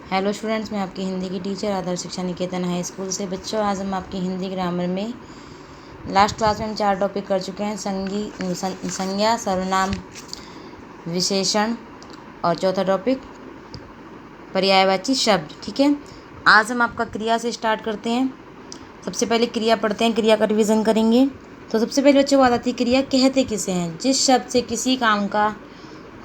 Hello students, मैं आपकी हिंदी की टीचर आदर्श शिक्षा निकेतन हाई स्कूल से। बच्चों, आज हम आपकी हिंदी ग्रामर में लास्ट क्लास में हम 4 टॉपिक कर चुके हैं। संज्ञा, सर्वनाम, विशेषण और चौथा टॉपिक पर्यायवाची शब्द। ठीक है, आज हम आपका क्रिया से स्टार्ट करते हैं। सबसे पहले क्रिया पढ़ते हैं, क्रिया का रिविज़न करेंगे। तो सबसे पहले बच्चों बात आती है क्रिया कहते किसे हैं। जिस शब्द से किसी काम का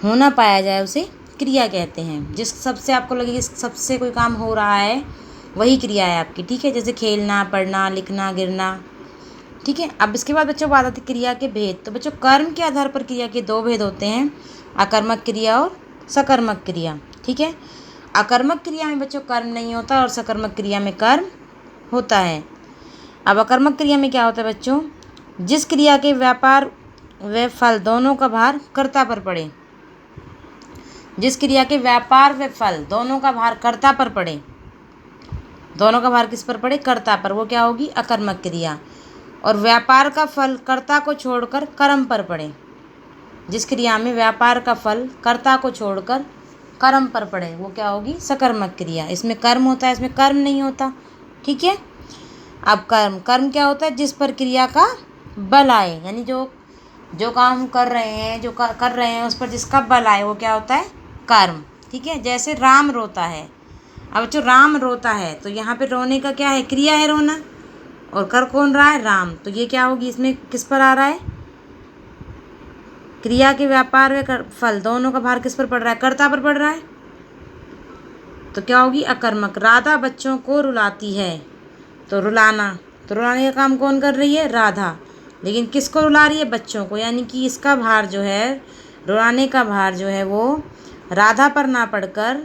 होना पाया जाए उसे क्रिया कहते हैं। जिस शब्द से आपको लगे कि सबसे कोई काम हो रहा है वही क्रिया है आपकी। ठीक है, जैसे खेलना, पढ़ना, लिखना, गिरना। ठीक है, अब इसके बाद बच्चों बात आती है क्रिया के भेद। तो बच्चों कर्म के आधार पर क्रिया के 2 भेद होते हैं, अकर्मक क्रिया और सकर्मक क्रिया। ठीक है, अकर्मक क्रिया में बच्चों कर्म नहीं होता और सकर्मक क्रिया में कर्म होता है। अब अकर्मक क्रिया में क्या होता है बच्चों, जिस क्रिया के व्यापार व फल दोनों का भार कर्ता पर पड़े। जिस क्रिया के व्यापार व फल दोनों का भार कर्ता पर पड़े, दोनों का भार किस पर पड़े, कर्ता पर, वो क्या होगी, अकर्मक क्रिया। और व्यापार का फल कर्ता को छोड़कर कर्म पर पड़े। जिस क्रिया में व्यापार का फल कर्ता को छोड़कर कर्म पर पड़े वो क्या होगी, सकर्मक क्रिया। इसमें कर्म होता है, इसमें कर्म नहीं होता। ठीक है, अब कर्म क्या होता है, जिस पर क्रिया का बल आए, यानी जो काम हम कर रहे हैं, कर रहे हैं उस पर जिसका बल आए वो क्या होता है, कर्म। ठीक है, जैसे राम रोता है। अब जो राम रोता है तो यहाँ पे रोने का क्या है, क्रिया है रोना, और कर कौन रहा है, राम। तो ये क्या होगी, इसमें किस पर आ रहा है, क्रिया के व्यापार व फल दोनों का भार किस पर पड़ रहा है, कर्ता पर पड़ रहा है। तो क्या होगी, अकर्मक। राधा बच्चों को रुलाती है, तो रुलाना, तो रुलाने का काम कौन कर रही है, राधा। लेकिन किसको रुला रही है, बच्चों को। यानी कि इसका भार जो है, रुलाने का भार जो है वो राधा पर ना पड़कर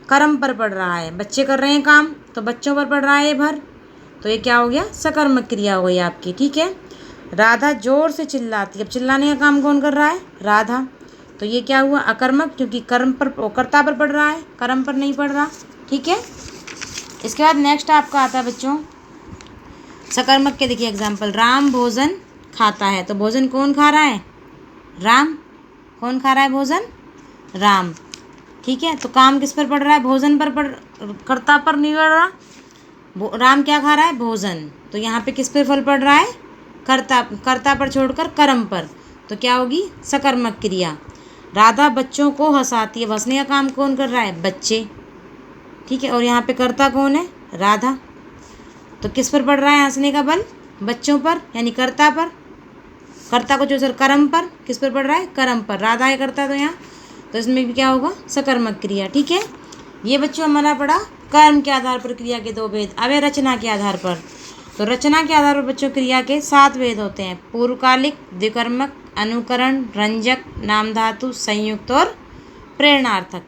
कर्म पर पड़ रहा है। बच्चे कर रहे हैं काम तो बच्चों पर पड़ रहा है ये भार। तो ये क्या हो गया, सकर्मक क्रिया हो गई आपकी। ठीक है, राधा जोर से चिल्लाती है। अब चिल्लाने का काम कौन कर रहा है, राधा। तो ये क्या हुआ, अकर्मक, क्योंकि कर्म पर, कर्ता पर पड़ रहा है, कर्म पर नहीं पड़ रहा। ठीक है, इसके बाद नेक्स्ट आपका आता है बच्चों सकर्मक के। देखिए एग्जाम्पल, राम भोजन खाता है। तो भोजन कौन खा रहा है, राम। कौन खा रहा है भोजन, राम। ठीक है, तो काम किस पर पड़ रहा है, भोजन पर कर्ता पर नहीं पड़ रहा। राम क्या खा रहा है, भोजन। तो यहाँ पे किस पर फल पड़ रहा है, कर्ता पर छोड़कर कर्म पर। तो क्या होगी, सकर्मक क्रिया। राधा बच्चों को हंसाती है। हंसने का काम कौन कर रहा है, बच्चे। ठीक है, और यहाँ पे कर्ता कौन है, राधा। तो किस पर पड़ रहा है हंसने का बल, बच्चों पर, यानी कर्ता पर। कर्ता को जो सर कर्म पर, किस पर पड़ रहा है, कर्म पर। राधा है कर्ता, तो यहाँ तो इसमें भी क्या होगा, सकर्मक क्रिया। ठीक है, ये बच्चों हमारा पड़ा कर्म के आधार पर क्रिया के 2 भेद। अब है रचना के आधार पर। तो रचना के आधार पर बच्चों क्रिया के 7 भेद होते हैं, पूर्वकालिक, द्विकर्मक, अनुकरण, रंजक, नामधातु, संयुक्त और प्रेरणार्थक।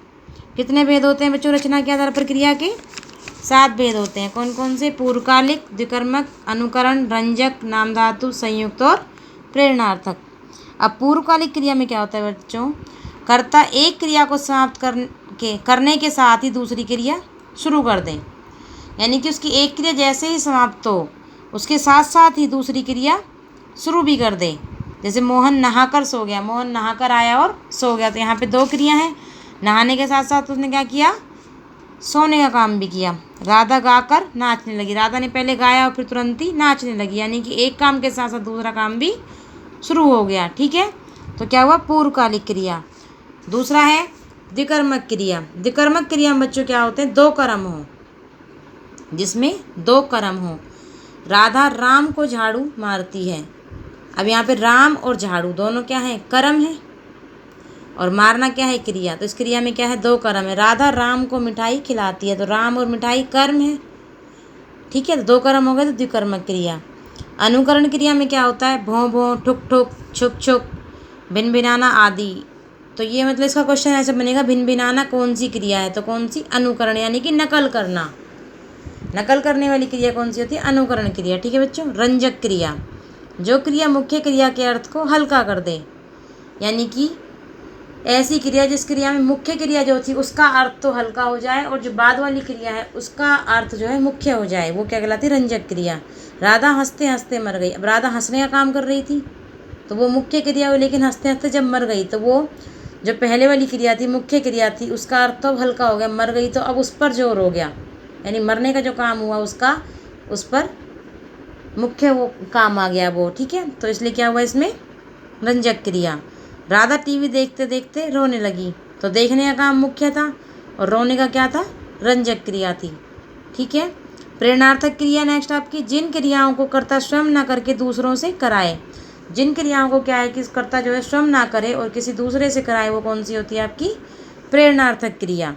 कितने भेद होते हैं बच्चों रचना के आधार पर क्रिया के, 7 भेद होते हैं। कौन कौन से, पूर्वकालिक, द्विकर्मक, अनुकरण, रंजक, नामधातु, संयुक्त और प्रेरणार्थक। अब पूर्वकालिक क्रिया में क्या होता है बच्चों, कर्ता एक क्रिया को समाप्त करने के साथ ही दूसरी क्रिया शुरू कर दें। यानी कि उसकी एक क्रिया जैसे ही समाप्त हो उसके साथ साथ ही दूसरी क्रिया शुरू भी कर दे। जैसे मोहन नहाकर सो गया, मोहन नहाकर आया और सो गया। तो यहाँ पे 2 क्रिया हैं, नहाने के साथ साथ उसने क्या किया, सोने का काम भी किया। राधा गाकर नाचने लगी। राधा ने पहले गाया और फिर तुरंत ही नाचने लगी, यानी कि एक काम के साथ साथ दूसरा काम भी शुरू हो गया। ठीक है, तो क्या हुआ, पूर्वकालिक क्रिया। दूसरा है द्विकर्मक क्रिया। द्विकर्मक क्रिया में बच्चों क्या होते हैं, 2 कर्म हो, जिसमें 2 कर्म हो। राधा राम को झाड़ू मारती है। अब यहाँ पे राम और झाड़ू दोनों क्या है, कर्म है, और मारना क्या है, क्रिया। तो इस क्रिया में क्या है, 2 कर्म है। राधा राम को मिठाई खिलाती है, तो राम और मिठाई कर्म है। ठीक है, तो 2 कर्म हो गए, तो द्विकर्मक क्रिया। अनुकरण क्रिया में क्या होता है, भों भों, ठुक ठुक, छुक छुक, भिन भिनाना आदि। तो ये मतलब इसका क्वेश्चन ऐसे बनेगा, भिन भिनाना कौन सी क्रिया है, तो कौन सी, अनुकरण, यानी कि नकल करना। नकल करने वाली क्रिया कौन सी होती है, अनुकरण क्रिया। ठीक है बच्चों, रंजक क्रिया, जो क्रिया मुख्य क्रिया के अर्थ को हल्का कर दे। यानी कि ऐसी क्रिया जिस क्रिया में मुख्य क्रिया जो थी उसका अर्थ तो हल्का हो जाए और जो बाद वाली क्रिया है उसका अर्थ जो है मुख्य हो जाए, वो क्या कहलाती है, रंजक क्रिया। राधा हंसते हंसते मर गई। अब राधा हंसने का काम कर रही थी तो वो मुख्य क्रिया हुई, लेकिन हंसते हंसते जब मर गई तो वो जो पहले वाली क्रिया थी, मुख्य क्रिया थी, उसका अर्थ तो हल्का हो गया, मर गई, तो अब उस पर जोर हो गया, यानी मरने का जो काम हुआ उसका उस पर मुख्य वो काम आ गया वो, ठीक है। तो इसलिए क्या हुआ इसमें, रंजक क्रिया। राधा टीवी देखते देखते रोने लगी, तो देखने का काम मुख्य था और रोने का क्या था, रंजक क्रिया थी, ठीक है। प्रेरणार्थक क्रिया नेक्स्ट आपकी, जिन क्रियाओं को कर्ता स्वयं ना करके दूसरों से कराए। जिन क्रियाओं को क्या है कि कर्ता जो है स्वयं ना करे और किसी दूसरे से कराए, वो कौन सी होती है आपकी, प्रेरणार्थक क्रिया।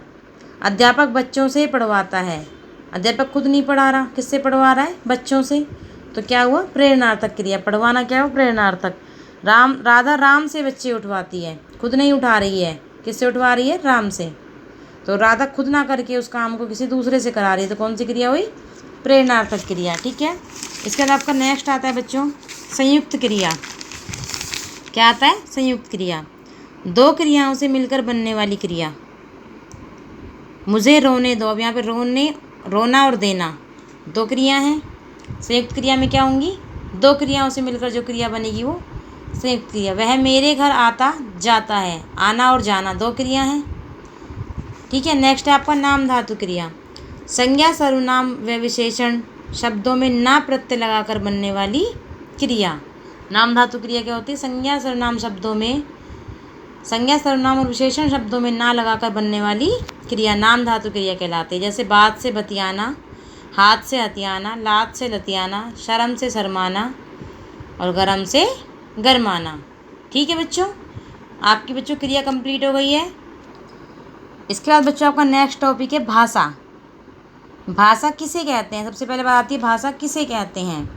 अध्यापक बच्चों से पढ़वाता है, अध्यापक खुद नहीं पढ़ा रहा, किससे पढ़वा रहा है, बच्चों से, तो क्या हुआ, प्रेरणार्थक क्रिया। पढ़वाना क्या हुआ, प्रेरणार्थक। राधा राम से बच्चे उठवाती है, खुद नहीं उठा रही है, किससे उठवा रही है, राम से। तो राधा खुद ना करके उस काम को किसी दूसरे से करा रही है, तो कौन सी क्रिया हुई, प्रेरणार्थक क्रिया, ठीक है। इसके बाद आपका नेक्स्ट आता है बच्चों संयुक्त क्रिया। क्या आता है, संयुक्त क्रिया, दो क्रियाओं से मिलकर बनने वाली क्रिया। मुझे रोने दो, अब यहाँ पे रोना और देना दो क्रिया हैं। संयुक्त क्रिया में क्या होंगी, दो क्रियाओं से मिलकर जो क्रिया बनेगी वो संयुक्त क्रिया। वह मेरे घर आता जाता है, आना और जाना दो क्रिया हैं, ठीक है। नेक्स्ट है आपका नाम धातु क्रिया। संज्ञा सर्वनाम व विशेषण शब्दों में ना प्रत्यय लगाकर बनने वाली क्रिया। नाम धातु क्रिया क्या होती है, संज्ञा सर्वनाम शब्दों में, संज्ञा सर्वनाम और विशेषण शब्दों में ना लगाकर बनने वाली क्रिया नाम धातु क्रिया कहलाती है। जैसे बात से बतियाना, हाथ से हथियाना, लात से लतियाना, शर्म से शर्माना और गरम से गरमाना, ठीक है बच्चों। आपकी बच्चों क्रिया कंप्लीट हो गई है। इसके बाद बच्चों आपका नेक्स्ट टॉपिक है भाषा। भाषा किसे कहते हैं, सबसे पहले बात आती है भाषा किसे कहते हैं।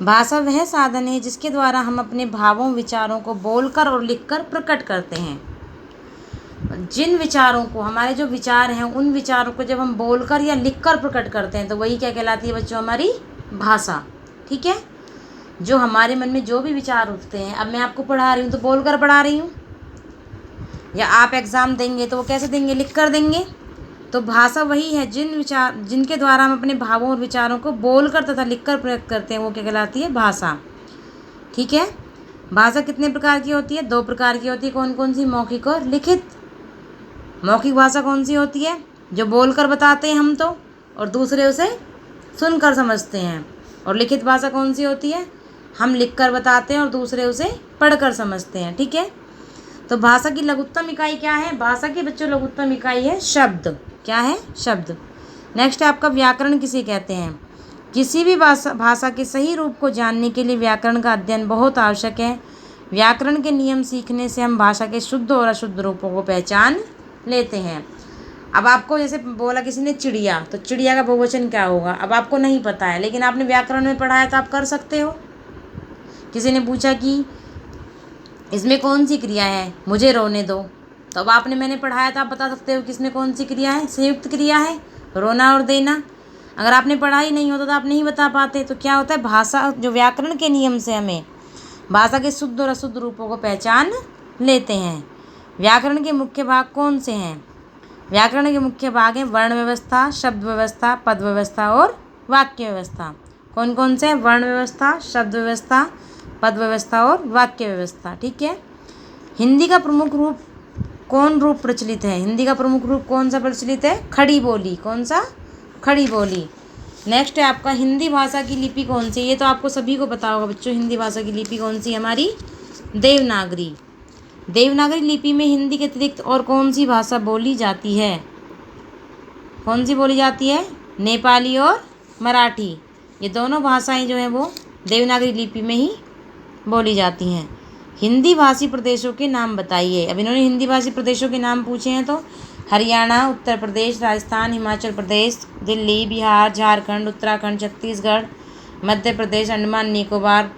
भाषा वह साधन है जिसके द्वारा हम अपने भावों विचारों को बोलकर और लिखकर प्रकट करते हैं। जिन विचारों को, हमारे जो विचार हैं, उन विचारों को जब हम बोलकर या लिखकर प्रकट करते हैं तो वही क्या कहलाती है बच्चों, हमारी भाषा, ठीक है। जो हमारे मन में जो भी विचार उठते हैं, अब मैं आपको पढ़ा रही हूँ तो बोलकर पढ़ा रही हूँ, या आप एग्ज़ाम देंगे तो वो कैसे देंगे, लिख कर देंगे। तो भाषा वही है जिनके द्वारा हम अपने भावों और विचारों को बोलकर तथा लिखकर प्रकट करते हैं, वो क्या कहलाती है, भाषा, ठीक है। भाषा कितने प्रकार की होती है, दो प्रकार की होती है, कौन कौन सी, मौखिक और लिखित। मौखिक भाषा कौन सी होती है, जो बोलकर बताते हैं हम तो, और दूसरे उसे सुनकर समझते हैं। और लिखित भाषा कौन सी होती है, हम लिखकर बताते हैं और दूसरे उसे पढ़कर समझते हैं, ठीक है। तो भाषा की लघुत्तम इकाई क्या है, भाषा की बच्चों लघुत्तम इकाई है शब्द। क्या है, शब्द। नेक्स्ट है आपका व्याकरण किसे कहते हैं। किसी भी भाषा के सही रूप को जानने के लिए व्याकरण का अध्ययन बहुत आवश्यक है। व्याकरण के नियम सीखने से हम भाषा के शुद्ध और अशुद्ध रूपों को पहचान लेते हैं। अब आपको जैसे बोला किसी ने चिड़िया, तो चिड़िया का बहुवचन क्या होगा, अब आपको नहीं पता है, लेकिन आपने व्याकरण में पढ़ा है तो आप कर सकते हो। किसी ने पूछा कि इसमें कौन सी क्रिया है, मुझे रोने दो, तो अब मैंने पढ़ाया तो आप बता सकते हो कि इसमें कौन सी क्रिया है, संयुक्त क्रिया है, रोना और देना। अगर आपने पढ़ा ही नहीं होता तो आप नहीं बता पाते। तो क्या होता है, भाषा जो व्याकरण के नियम से हमें भाषा के शुद्ध और अशुद्ध रूपों को पहचान लेते हैं। व्याकरण के मुख्य भाग कौन से हैं, व्याकरण के मुख्य भाग हैं वर्ण व्यवस्था, शब्द व्यवस्था, पद व्यवस्था और वाक्य व्यवस्था। कौन कौन से हैं, वर्ण व्यवस्था, शब्द व्यवस्था, पद व्यवस्था और वाक्य व्यवस्था, ठीक है। हिंदी का प्रमुख रूप कौन रूप प्रचलित है, हिंदी का प्रमुख रूप कौन सा प्रचलित है, खड़ी बोली। कौन सा, खड़ी बोली। नेक्स्ट है आपका हिंदी भाषा की लिपि कौन सी, ये तो आपको सभी को पता होगा बच्चों, हिंदी भाषा की लिपि कौन सी, हमारी देवनागरी। देवनागरी लिपि में हिंदी के अतिरिक्त और कौन सी भाषा बोली जाती है, कौन सी बोली जाती है, नेपाली और मराठी। ये दोनों भाषाएं जो हैं वो देवनागरी लिपि में ही बोली जाती हैं। हिंदी भाषी प्रदेशों के नाम बताइए। अब इन्होंने हिंदी भाषी प्रदेशों के नाम पूछे हैं, तो हरियाणा, उत्तर प्रदेश, राजस्थान, हिमाचल प्रदेश, दिल्ली, बिहार, झारखंड, उत्तराखंड, छत्तीसगढ़, मध्य प्रदेश, अंडमान निकोबार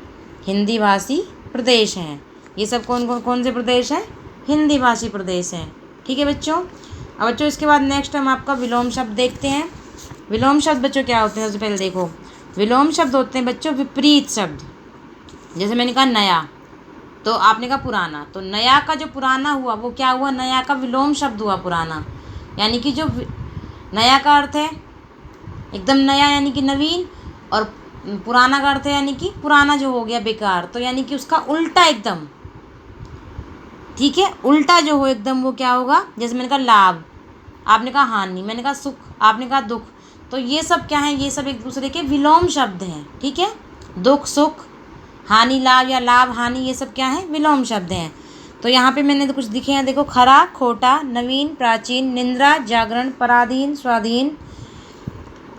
हिंदी भाषी प्रदेश हैं। ये सब कौन से प्रदेश हैं, हिंदी भाषी प्रदेश हैं, ठीक है बच्चों। अब बच्चों इसके बाद नेक्स्ट हम आपका विलोम शब्द देखते हैं। विलोम शब्द बच्चों क्या होते हैं, सबसे पहले देखो, विलोम शब्द होते हैं बच्चों विपरीत शब्द। जैसे मैंने कहा नया, तो आपने कहा पुराना, तो नया का जो पुराना हुआ वो क्या हुआ, नया का विलोम शब्द हुआ पुराना। यानी कि जो नया का अर्थ है एकदम नया यानी कि नवीन, और पुराना का अर्थ है यानी कि पुराना जो हो गया बेकार, तो यानी कि उसका उल्टा एकदम, ठीक है। उल्टा जो हो एकदम वो क्या होगा, जैसे मैंने कहा लाभ, आपने कहा हानि, मैंने कहा सुख, आपने कहा दुख। तो ये सब क्या है, ये सब एक दूसरे के विलोम शब्द हैं। ठीक है, दुख सुख, हानि लाभ या लाभ हानि, ये सब क्या है, विलोम शब्द हैं। तो यहाँ पे मैंने तो कुछ दिखे हैं, देखो, खरा खोटा, नवीन प्राचीन, निंद्रा जागरण, पराधीन स्वाधीन,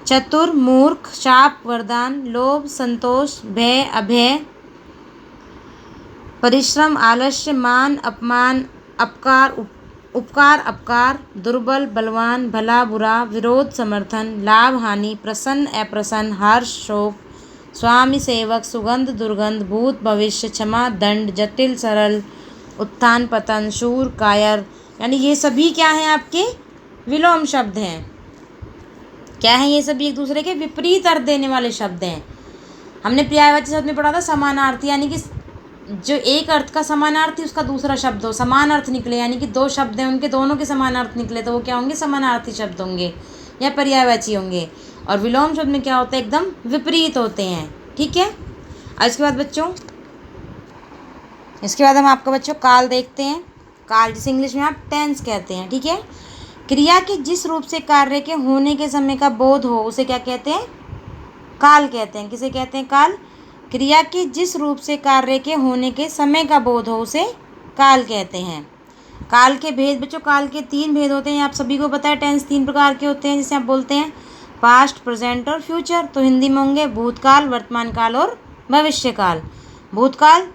चतुर मूर्ख, शाप वरदान, लोभ संतोष, भय अभय, परिश्रम आलस्य, मान अपमान, अपकार उपकार अपकार, दुर्बल बलवान, भला बुरा, विरोध समर्थन, लाभ हानि, प्रसन्न अप्रसन्न, हर्ष शोक, स्वामी सेवक, सुगंध दुर्गंध, भूत भविष्य, क्षमा दंड, जटिल सरल, उत्थान पतन, शूर कायर। यानी ये सभी क्या हैं, आपके विलोम शब्द हैं। क्या है, ये सभी एक दूसरे के विपरीत अर्थ देने वाले शब्द हैं। हमने पर्यायवाची शब्द में पढ़ा था समानार्थी, यानी कि जो एक अर्थ का समानार्थी उसका दूसरा शब्द हो, समान अर्थ निकले, यानी कि दो शब्द हैं उनके दोनों के समान अर्थ निकले तो वो क्या होंगे, समानार्थी शब्द होंगे या पर्यायवाची होंगे। और विलोम शब्द में क्या होता है, एकदम विपरीत होते हैं। ठीक है। और इसके बाद बच्चों, इसके बाद हम आपका बच्चों काल देखते हैं। काल जिसे इंग्लिश में आप टेंस कहते हैं। ठीक है। क्रिया के जिस रूप से कार्य के होने के समय का बोध हो उसे क्या कहते हैं, काल कहते हैं। किसे कहते हैं, काल। क्रिया के जिस रूप से कार्य के होने के समय का बोध हो उसे काल कहते हैं। काल के भेद बच्चों, काल के 3 भेद होते हैं, आप सभी को पता है। टेंस 3 प्रकार के होते हैं, जिसे आप बोलते हैं पास्ट, प्रेजेंट और फ्यूचर। तो हिंदी में होंगे भूतकाल, वर्तमान काल और भविष्य काल। भूतकाल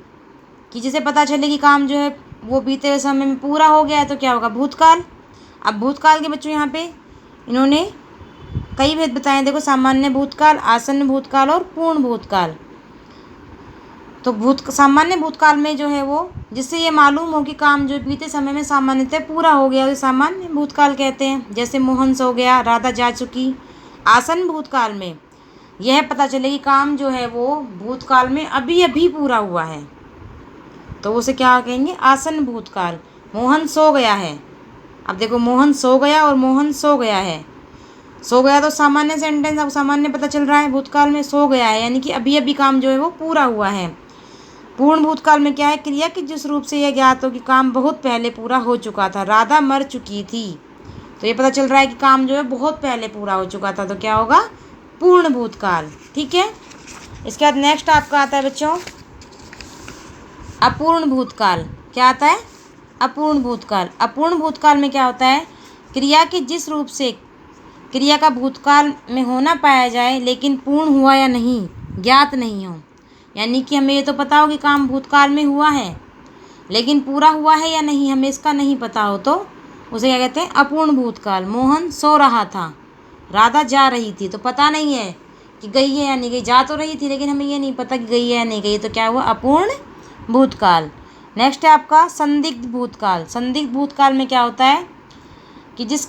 कि जिसे पता चले कि काम जो है वो बीते हुए समय में पूरा हो गया है तो क्या होगा, भूतकाल। अब भूतकाल के बच्चों यहाँ पे इन्होंने कई भेद बताए, देखो, सामान्य भूतकाल, आसन्न भूतकाल और पूर्ण भूतकाल। तो सामान्य भूतकाल में जो है वो जिससे ये मालूम हो कि काम जो बीते समय में सामान्यतः पूरा हो गया, उसे सामान्य भूतकाल कहते हैं। जैसे मोहन सो गया, राधा जा चुकी। आसन्न भूतकाल में यह पता चले कि काम जो है वो भूतकाल में अभी अभी पूरा हुआ है तो उसे क्या कहेंगे, आसन्न भूतकाल। मोहन सो गया है, अब देखो, मोहन सो गया और मोहन सो गया है। सो गया तो सामान्य सेंटेंस, अब सामान्य पता चल रहा है, भूतकाल में सो गया है यानी कि अभी अभी काम जो है वो पूरा हुआ है। पूर्ण भूतकाल में क्या है, क्रिया के जिस रूप से यह ज्ञात हो कि काम बहुत पहले पूरा हो चुका था। राधा मर चुकी थी तो ये पता चल रहा है कि काम जो है बहुत पहले पूरा हो चुका था, तो क्या होगा, पूर्ण भूतकाल। ठीक है। इसके बाद नेक्स्ट आपका आता है बच्चों अपूर्ण भूतकाल। क्या आता है, अपूर्ण भूतकाल। अपूर्ण भूतकाल में क्या होता है, क्रिया के जिस रूप से क्रिया का भूतकाल में होना पाया जाए लेकिन पूर्ण हुआ या नहीं ज्ञात नहीं हो। यानी कि हमें ये तो पता हो कि काम भूतकाल में हुआ है लेकिन पूरा हुआ है या नहीं हमें इसका नहीं पता हो तो उसे क्या कहते हैं, अपूर्ण भूतकाल। मोहन सो रहा था, राधा जा रही थी, तो पता नहीं है कि गई है या नहीं गई। जा तो रही थी लेकिन हमें ये नहीं पता कि गई है या नहीं गई, तो क्या हुआ, अपूर्ण भूतकाल। नेक्स्ट है आपका संदिग्ध भूतकाल। संदिग्ध भूतकाल में क्या होता है कि जिस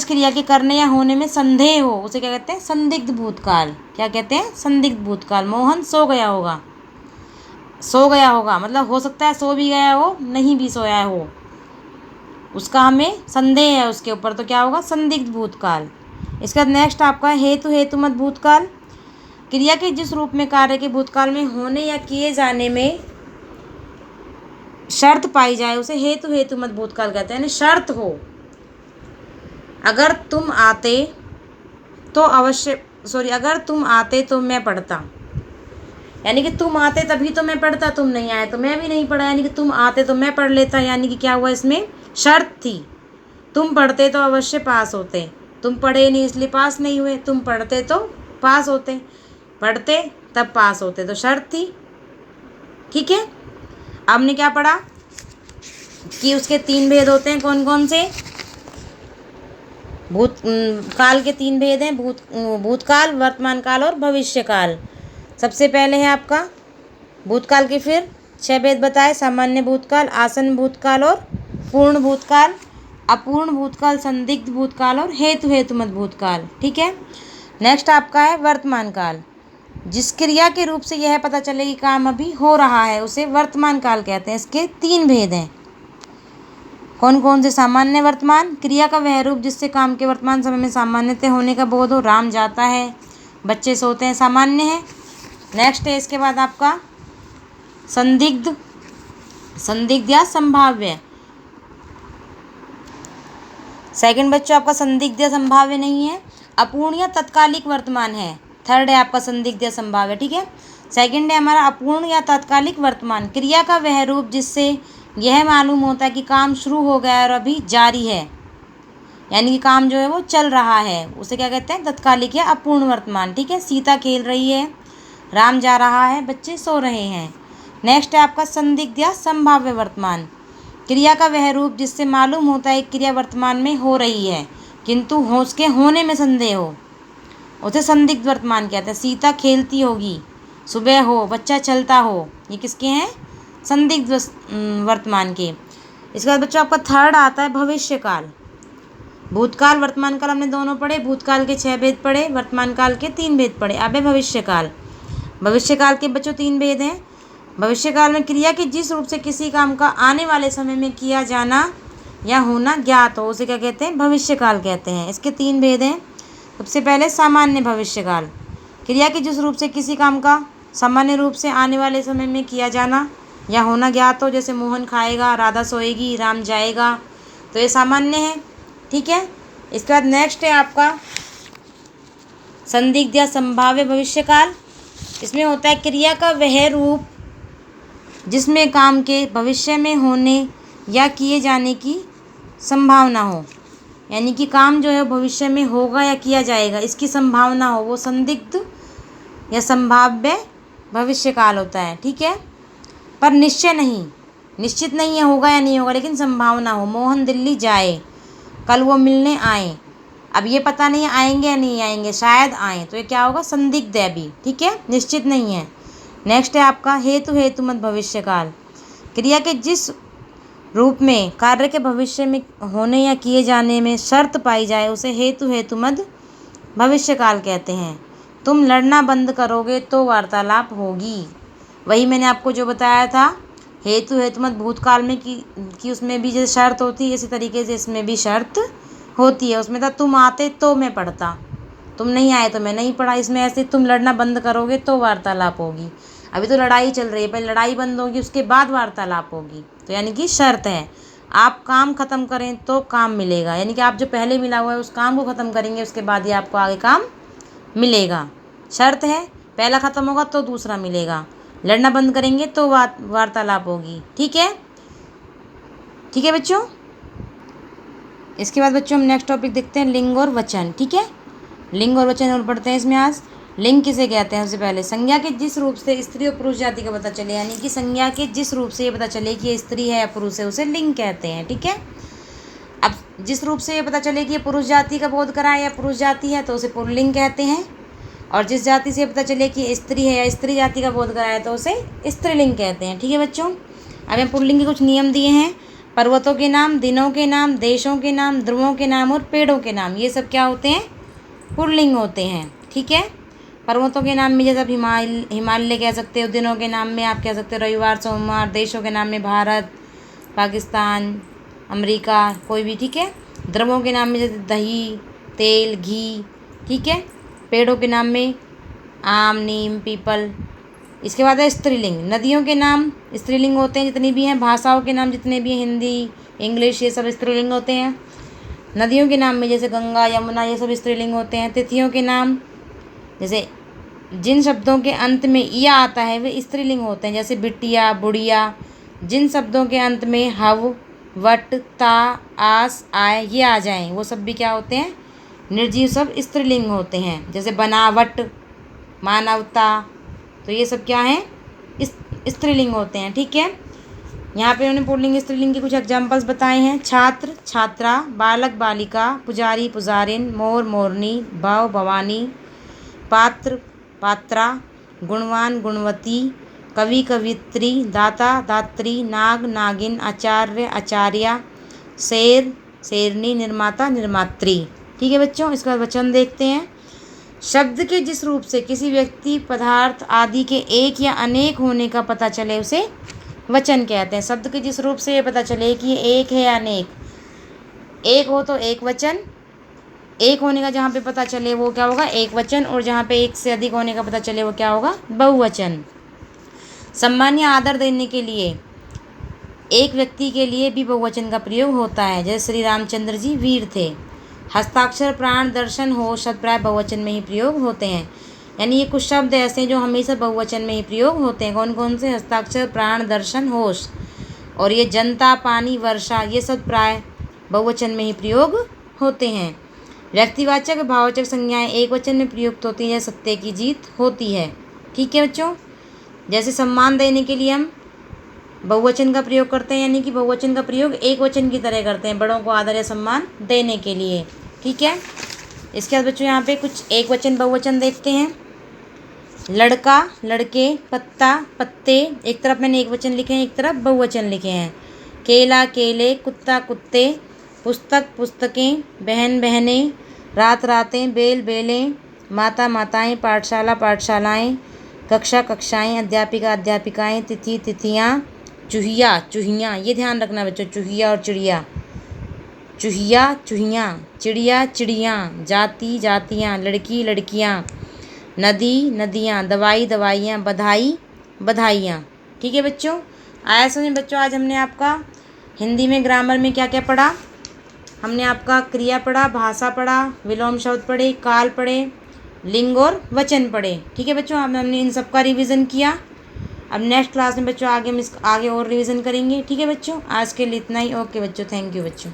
क्रिया के करने या होने में संदेह हो उसे क्या कहते हैं, संदिग्ध भूतकाल। क्या कहते हैं, संदिग्ध भूतकाल। मोहन सो गया होगा, सो गया होगा मतलब हो सकता है सो भी गया हो, नहीं भी सोया हो, उसका हमें संदेह है उसके ऊपर, तो क्या होगा, संदिग्ध भूतकाल। इसके बाद नेक्स्ट आपका हेतु हेतुमत भूतकाल। क्रिया के जिस रूप में कार्य के भूतकाल में होने या किए जाने में शर्त पाई जाए उसे हेतु हेतुमत भूतकाल कहते हैं। यानी शर्त हो, अगर तुम आते तो अगर तुम आते तो मैं पढ़ता, यानी कि तुम आते तभी तो मैं पढ़ता, तुम नहीं आए तो मैं भी नहीं पढ़ा, यानी कि तुम आते तो मैं पढ़ लेता। यानी कि क्या हुआ, इसमें शर्त थी, तुम पढ़ते तो अवश्य पास होते, तुम पढ़े नहीं इसलिए पास नहीं हुए, तुम पढ़ते तो पास होते, पढ़ते तब पास होते, तो शर्त थी। ठीक है। अब हमने क्या पढ़ा कि उसके 3 भेद होते हैं, कौन कौन से, काल के 3 भेद हैं, भूतकाल, वर्तमान काल और भविष्य काल। सबसे पहले है आपका भूतकाल के फिर 6 भेद बताए, सामान्य भूतकाल, आसन्न भूतकाल और पूर्ण भूतकाल, अपूर्ण भूतकाल, संदिग्ध भूतकाल और हेतु हेतुमत भूतकाल। ठीक है। नेक्स्ट आपका है वर्तमान काल। जिस क्रिया के रूप से यह पता चले कि काम अभी हो रहा है उसे वर्तमान काल कहते हैं। इसके 3 भेद हैं, कौन कौन से, सामान्य वर्तमान, क्रिया का वह रूप जिससे काम के वर्तमान समय में सामान्यतः होने का बोध हो। राम जाता है, बच्चे सोते हैं, सामान्य है। नेक्स्ट है इसके बाद आपका संदिग्ध संदिग्ध या संभाव्य। सेकंड बच्चों आपका संदिग्ध या संभाव्य नहीं है, अपूर्ण या तत्कालिक वर्तमान है। थर्ड है आपका संदिग्ध या संभाव्य, ठीक है। सेकंड है हमारा अपूर्ण या तात्कालिक वर्तमान, क्रिया का वह रूप जिससे यह मालूम होता है कि काम शुरू हो गया और अभी जारी है, यानी कि काम जो है वो चल रहा है, उसे क्या कहते हैं, तत्कालिक या अपूर्ण वर्तमान, ठीक है। सीता खेल रही है, राम जा रहा है, बच्चे सो रहे हैं। नेक्स्ट है आपका संदिग्ध या संभाव्य वर्तमान, क्रिया का वह रूप जिससे मालूम होता है क्रिया वर्तमान में हो रही है किंतु हो उसके होने में संदेह हो, उसे संदिग्ध वर्तमान कहते हैं। सीता खेलती होगी, सुबह हो, बच्चा चलता हो, ये किसके हैं, संदिग्ध वर्तमान के। इसके बाद बच्चों आपका थर्ड आता है भविष्यकाल। भूतकाल वर्तमान काल हमने दोनों पढ़े, भूतकाल के 6 भेद पढ़े, वर्तमान काल के 3 भेद पढ़े। अब है भविष्यकाल। भविष्यकाल के बच्चों 3 भेद हैं। भविष्यकाल में क्रिया के जिस रूप से किसी काम का आने वाले समय में किया जाना या होना ज्ञात हो, उसे क्या कहते हैं, भविष्यकाल कहते हैं। इसके 3 भेद हैं। सबसे पहले सामान्य भविष्यकाल, क्रिया के जिस रूप से किसी काम का सामान्य रूप से आने वाले समय में किया जाना या होना ज्ञात हो, जैसे मोहन खाएगा, राधा सोएगी, राम जाएगा, तो ये सामान्य है, ठीक है। इसके बाद नेक्स्ट है आपका संदिग्ध या संभाव्य भविष्यकाल। इसमें होता है क्रिया का वह रूप जिसमें काम के भविष्य में होने या किए जाने की संभावना हो, यानी कि काम जो है भविष्य में होगा या किया जाएगा, इसकी संभावना हो, वो संदिग्ध या संभाव्य भविष्यकाल होता है, ठीक है। पर निश्चय नहीं, निश्चित नहीं है होगा या नहीं होगा, लेकिन संभावना हो। मोहन दिल्ली जाए, कल वो मिलने आए, अब ये पता नहीं आएंगे या नहीं आएंगे, शायद आए, तो ये क्या होगा, संदिग्ध है अभी, ठीक है, निश्चित नहीं है। नेक्स्ट है आपका हेतु हेतुमत भविष्यकाल, क्रिया के जिस रूप में कार्य के भविष्य में होने या किए जाने में शर्त पाई जाए, उसे हेतु हेतुमत भविष्यकाल कहते हैं। तुम लड़ना बंद करोगे तो वार्तालाप होगी, वही मैंने आपको जो बताया था, हेतु हेतुमत भूतकाल में कि उसमें भी जैसे शर्त होती है, इसी तरीके से इसमें भी शर्त होती है। उसमें था तुम आते तो मैं पढ़ता, तुम नहीं आए तो मैं नहीं पढ़ा। इसमें ऐसे तुम लड़ना बंद करोगे तो वार्तालाप होगी। अभी तो लड़ाई चल रही है, पहले लड़ाई बंद होगी, उसके बाद वार्तालाप होगी, तो यानी कि शर्त है। आप काम ख़त्म करें तो काम मिलेगा, यानी कि आप जो पहले मिला हुआ है उस काम को ख़त्म करेंगे, उसके बाद ही आपको आगे काम मिलेगा। शर्त है, पहला ख़त्म होगा तो दूसरा मिलेगा, लड़ना बंद करेंगे तो वार्तालाप होगी, ठीक है, ठीक है बच्चों। इसके बाद बच्चों हम नेक्स्ट टॉपिक देखते हैं, लिंग और वचन, ठीक है। लिंग और वचन और पढ़ते हैं इसमें आज। लिंग किसे कहते हैं, सबसे पहले संज्ञा के जिस रूप से स्त्री और पुरुष जाति का पता चले, यानी कि संज्ञा के जिस रूप से ये पता चले कि ये स्त्री है या पुरुष है, उसे लिंग कहते हैं, ठीक है। अब जिस रूप से ये पता चले कि ये पुरुष जाति का बोध कराए या पुरुष जाति है, तो उसे पुल्लिंग कहते हैं। और जिस जाति से पता चले कि स्त्री है या स्त्री जाति का बोध कराए, तो उसे स्त्रीलिंग कहते हैं, ठीक है बच्चों। अब हम पुल्लिंग के कुछ नियम दिए हैं, पर्वतों के नाम, दिनों के नाम, देशों के नाम, ध्रुवों के नाम और पेड़ों के नाम, ये सब क्या होते हैं, पुल्लिंग होते हैं, ठीक है। पर्वतों के नाम में जैसे आप हिमालय कह सकते हो, दिनों के नाम में आप कह सकते हो रविवार सोमवार, देशों के नाम में भारत, पाकिस्तान, अमेरिका, कोई भी, ठीक है। द्रवों के नाम में जैसे दही, तेल, घी, ठीक है। पेड़ों के नाम में आम, नीम, पीपल। इसके बाद है स्त्रीलिंग, नदियों के नाम स्त्रीलिंग होते हैं जितनी भी हैं, भाषाओं के नाम जितने भी हैं, हिंदी, इंग्लिश, ये सब स्त्रीलिंग होते हैं। नदियों के नाम में जैसे गंगा, यमुना, ये सब स्त्रीलिंग होते हैं। तिथियों के नाम, जैसे जिन शब्दों के अंत में या आता है वे स्त्रीलिंग होते हैं, जैसे बिटिया, बुढ़िया। जिन शब्दों के अंत में हव, वट, ता, आस, आय ये आ जाएं, वो सब भी क्या होते हैं, निर्जीव सब स्त्रीलिंग होते हैं, जैसे बनावट, मानवता, तो ये सब क्या हैं, स्त्रीलिंग होते हैं, ठीक है। यहाँ पे उन्होंने पुल्लिंग स्त्रीलिंग के कुछ एग्जाम्पल्स बताए हैं, छात्र, छात्रा, बालक, बालिका, पुजारी, पुजारिन, मोर, मोरनी, भव, भवानी, पात्र, पात्रा, गुणवान, गुणवती, कवि, कवित्री, दाता, दात्री, नाग, नागिन, आचार्य, आचार्या, शेर, शेरनी, निर्माता, निर्मात्री, ठीक है बच्चों। इसके बाद वचन देखते हैं, शब्द के जिस रूप से किसी व्यक्ति, पदार्थ आदि के एक या अनेक होने का पता चले, उसे वचन कहते हैं। शब्द के जिस रूप से ये पता चले कि ये एक है या अनेक, एक हो तो एक वचन, एक होने का जहाँ पे पता चले वो क्या होगा, एक वचन, और जहाँ पे एक से अधिक होने का पता चले वो क्या होगा, बहुवचन। सम्मान या आदर देने के लिए एक व्यक्ति के लिए भी बहुवचन का प्रयोग होता है, जैसे श्री रामचंद्र जी वीर थे। हस्ताक्षर, प्राण, दर्शन, होश शब्द प्राय बहुवचन में ही प्रयोग होते हैं। यानी ये कुछ शब्द ऐसे हैं जो हमेशा बहुवचन में ही प्रयोग होते हैं। कौन कौन से? हस्ताक्षर, प्राण, दर्शन, होश। और ये जनता, पानी, वर्षा, ये सब प्राय बहुवचन में ही प्रयोग होते हैं। व्यक्तिवाचक, भाववाचक संज्ञाएं एक वचन में प्रयुक्त होती हैं, सत्य की जीत होती है। ठीक है बच्चों, जैसे सम्मान देने के लिए हम बहुवचन का प्रयोग करते हैं, यानी कि बहुवचन का प्रयोग एक वचन की तरह करते हैं, बड़ों को आदर या सम्मान देने के लिए। ठीक है, इसके बाद बच्चों यहाँ पे कुछ एक वचन बहुवचन देखते हैं। लड़का, लड़के, पत्ता, पत्ते, एक तरफ मैंने एक वचन लिखे हैं, एक तरफ बहुवचन लिखे हैं। केला, केले, कुत्ता, कुत्ते, पुस्तक, पुस्तकें, बहन, बहनें, रात, रातें, बेल, बेलें, माता, माताएं, पाठशाला, पाठशालाएं, कक्षा, कक्षाएं, अध्यापिका, अध्यापिकाएं, तिथि, तिथियाँ, चूहिया, चूहियाँ, ये ध्यान रखना बच्चों, चूहिया और चिड़िया, चूहिया, चूहियाँ, चिड़िया, चिड़ियाँ, जाति, जातियाँ, लड़की, लड़कियाँ, नदी, नदियाँ, दवाई, दवाइयाँ, बधाई, बधाइयाँ। ठीक है बच्चों, आया समझ में बच्चों? आज हमने आपका हिंदी में ग्रामर में क्या क्या पढ़ा? हमने आपका क्रिया पढ़ा, भाषा पढ़ा, विलोम शब्द पढ़े, काल पढ़े, लिंग और वचन पढ़े। ठीक है बच्चों, अब हमने इन सब का रिवीजन किया। अब नेक्स्ट क्लास में बच्चों आगे और रिवीजन करेंगे। ठीक है बच्चों, आज के लिए इतना ही। ओके बच्चों, थैंक यू बच्चों।